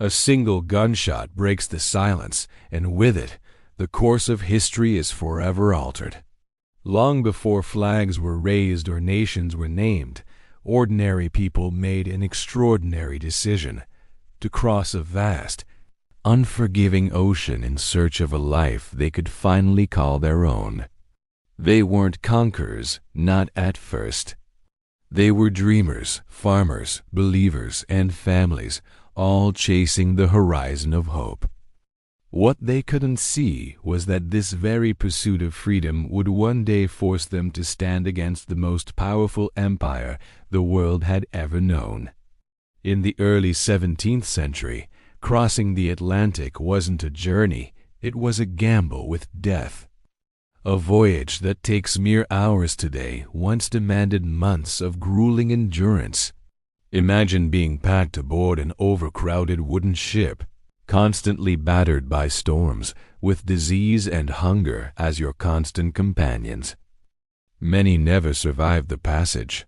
A single gunshot breaks the silence, and with it, the course of history is forever altered. Long before flags were raised or nations were named, ordinary people made an extraordinary decision to cross a vast, unforgiving ocean in search of a life they could finally call their own. They weren't conquerors, not at first. They were dreamers, farmers, believers, and families, all chasing the horizon of hope. What they couldn't see was that this very pursuit of freedom would one day force them to stand against the most powerful empire the world had ever known. In the early 17th century, crossing the Atlantic wasn't a journey, it was a gamble with death. A voyage that takes mere hours today once demanded months of grueling endurance. Imagine being packed aboard an overcrowded wooden ship, constantly battered by storms, with disease and hunger as your constant companions. Many never survived the passage.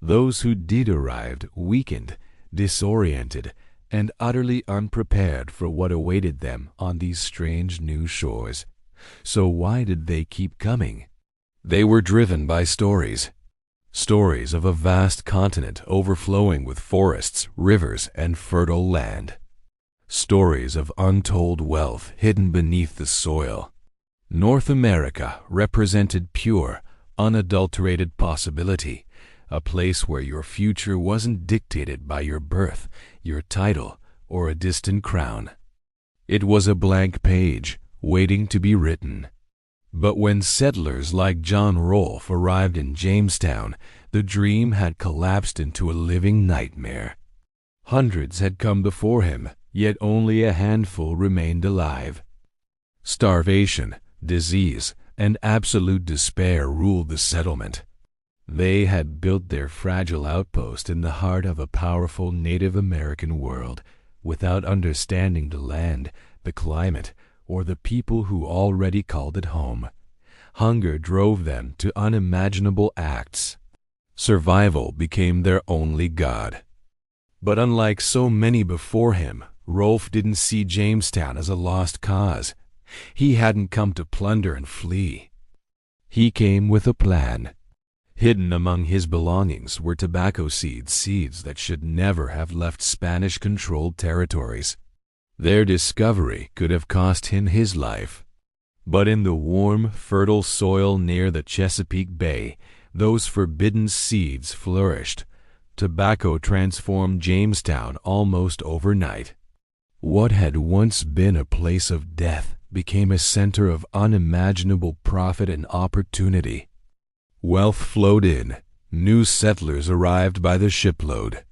Those who did arrived weakened, disoriented, and utterly unprepared for what awaited them on these strange new shores. So why did they keep coming? They were driven by stories. Stories of a vast continent overflowing with forests, rivers, and fertile land. Stories of untold wealth hidden beneath the soil. North America represented pure, unadulterated possibility, a place where your future wasn't dictated by your birth, your title, or a distant crown. It was a blank page, waiting to be written. But when settlers like John Rolfe arrived in Jamestown, the dream had collapsed into a living nightmare. Hundreds had come before him, yet only a handful remained alive. Starvation, disease, and absolute despair ruled the settlement. They had built their fragile outpost in the heart of a powerful Native American world, without understanding the land, the climate, or the people who already called it home. Hunger drove them to unimaginable acts. Survival became their only god. But unlike so many before him, Rolfe didn't see Jamestown as a lost cause. He hadn't come to plunder and flee. He came with a plan. Hidden among his belongings were tobacco seeds, seeds that should never have left Spanish-controlled territories. Their discovery could have cost him his life. But in the warm, fertile soil near the Chesapeake Bay, those forbidden seeds flourished. Tobacco transformed Jamestown almost overnight. What had once been a place of death became a center of unimaginable profit and opportunity. Wealth flowed in. New settlers arrived by the shipload.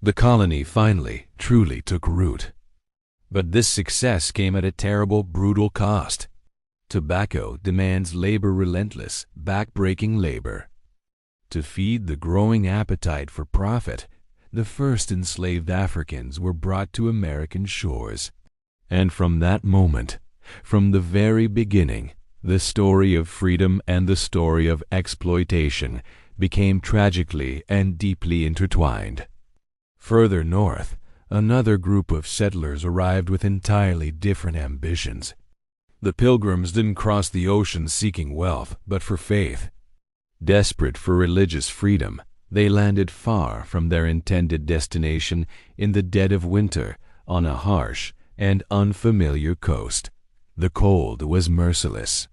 The colony finally, truly took root. But this success came at a terrible, brutal cost. Tobacco demands labor, relentless, back-breaking labor. To feed the growing appetite for profit, the first enslaved Africans were brought to American shores. And from that moment, from the very beginning, the story of freedom and the story of exploitation became tragically and deeply intertwined. Further north, another group of settlers arrived with entirely different ambitions. The Pilgrims didn't cross the ocean seeking wealth, but for faith. Desperate for religious freedom, they landed far from their intended destination in the dead of winter on a harsh and unfamiliar coast. The cold was merciless.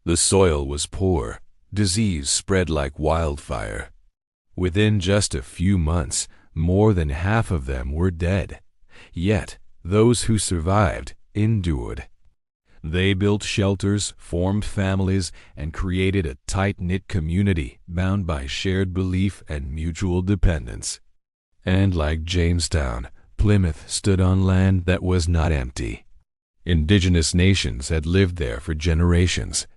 The soil was poor. Disease spread like wildfire. Within just a few months, more than half of them were dead. Yet, those who survived endured. They built shelters, formed families, and created a tight-knit community bound by shared belief and mutual dependence. And like Jamestown, Plymouth stood on land that was not empty. Indigenous nations had lived there for generations.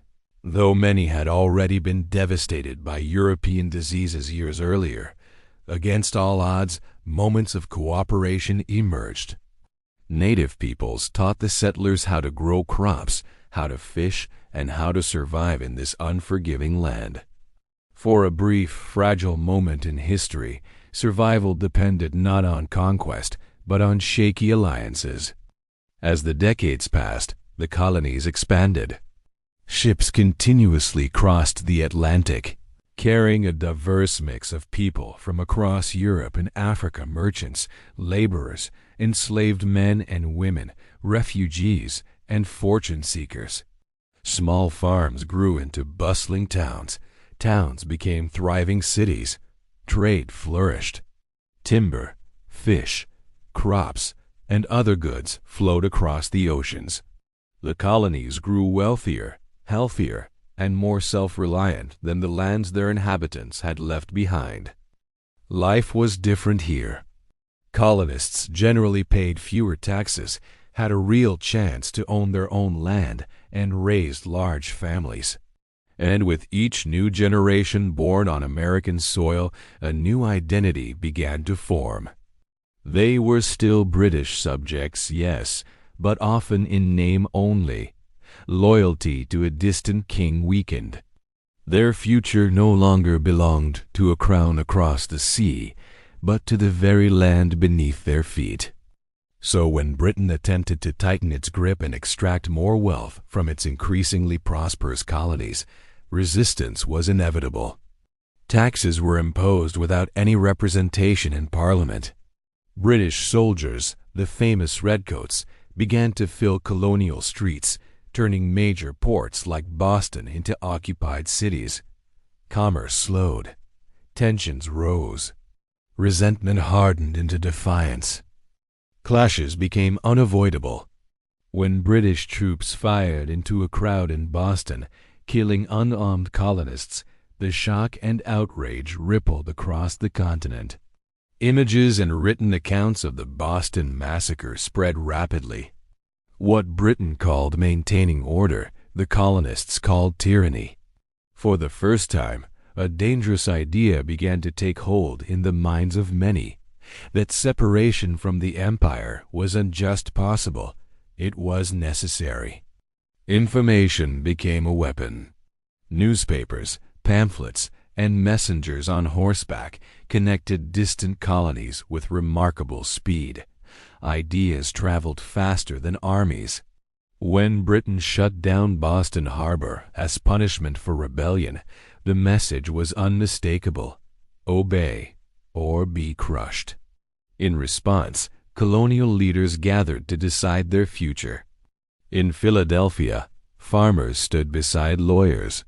Though many had already been devastated by European diseases years earlier, against all odds, moments of cooperation emerged. Native peoples taught the settlers how to grow crops, how to fish, and how to survive in this unforgiving land. For a brief, fragile moment in history, survival depended not on conquest, but on shaky alliances. As the decades passed, the colonies expanded. Ships continuously crossed the Atlantic, carrying a diverse mix of people from across Europe and Africa: merchants, laborers, enslaved men and women, refugees, and fortune seekers. Small farms grew into bustling towns. Towns became thriving cities. Trade flourished. Timber, fish, crops, and other goods flowed across the oceans. The colonies grew wealthier, healthier, and more self-reliant than the lands their inhabitants had left behind. Life was different here. Colonists generally paid fewer taxes, had a real chance to own their own land, and raised large families. And with each new generation born on American soil, a new identity began to form. They were still British subjects, yes, but often in name only. Loyalty to a distant king weakened. Their future no longer belonged to a crown across the sea, but to the very land beneath their feet. So when Britain attempted to tighten its grip and extract more wealth from its increasingly prosperous colonies, resistance was inevitable. Taxes were imposed without any representation in Parliament. British soldiers, the famous redcoats, began to fill colonial streets, turning major ports like Boston into occupied cities. Commerce slowed. Tensions rose. Resentment hardened into defiance. Clashes became unavoidable. When British troops fired into a crowd in Boston, killing unarmed colonists, the shock and outrage rippled across the continent. Images and written accounts of the Boston Massacre spread rapidly. What Britain called maintaining order, the colonists called tyranny. For the first time, a dangerous idea began to take hold in the minds of many, that separation from the empire wasn't just possible, it was necessary. Information became a weapon. Newspapers, pamphlets, and messengers on horseback connected distant colonies with remarkable speed. Ideas traveled faster than armies. When Britain shut down Boston Harbor as punishment for rebellion, the message was unmistakable: obey or be crushed. In response, colonial leaders gathered to decide their future. In Philadelphia, farmers stood beside lawyers.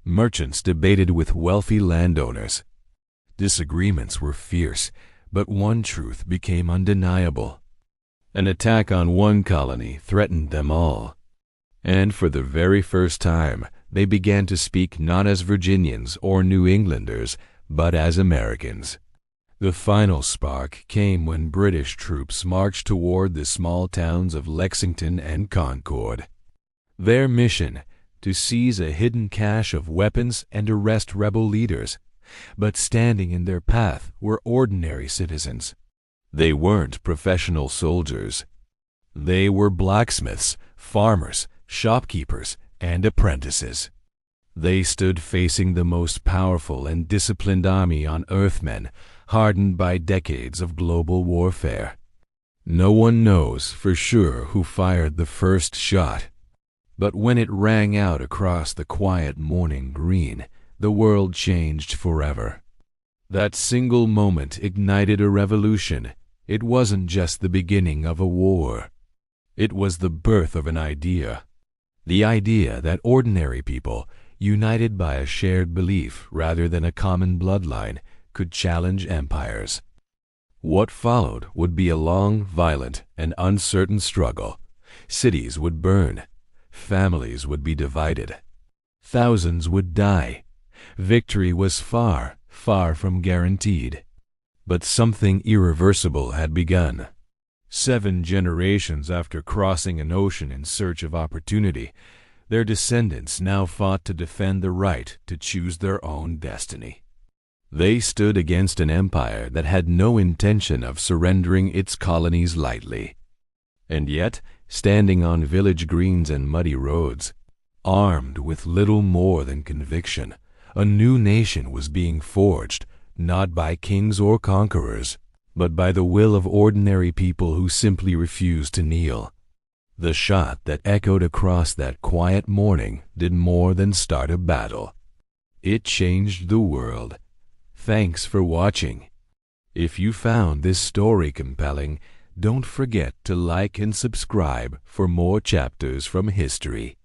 Merchants debated with wealthy landowners. Disagreements were fierce, but one truth became undeniable. An attack on one colony threatened them all. And for the very first time, they began to speak not as Virginians or New Englanders, but as Americans. The final spark came when British troops marched toward the small towns of Lexington and Concord. Their mission: to seize a hidden cache of weapons and arrest rebel leaders. But standing in their path were ordinary citizens. They weren't professional soldiers. They were blacksmiths, farmers, shopkeepers, and apprentices. They stood facing the most powerful and disciplined army on earth, men, hardened by decades of global warfare. No one knows for sure who fired the first shot, but when it rang out across the quiet morning green, the world changed forever. That single moment ignited a revolution. It wasn't just the beginning of a war. It was the birth of an idea. The idea that ordinary people, united by a shared belief rather than a common bloodline, could challenge empires. What followed would be a long, violent, and uncertain struggle. Cities would burn. Families would be divided. Thousands would die. Victory was far, far from guaranteed. But something irreversible had begun. 7 generations after crossing an ocean in search of opportunity, their descendants now fought to defend the right to choose their own destiny. They stood against an empire that had no intention of surrendering its colonies lightly. And yet, standing on village greens and muddy roads, armed with little more than conviction, a new nation was being forged, not by kings or conquerors, but by the will of ordinary people who simply refused to kneel. The shot that echoed across that quiet morning did more than start a battle. It changed the world. Thanks for watching. If you found this story compelling, don't forget to like and subscribe for more chapters from history.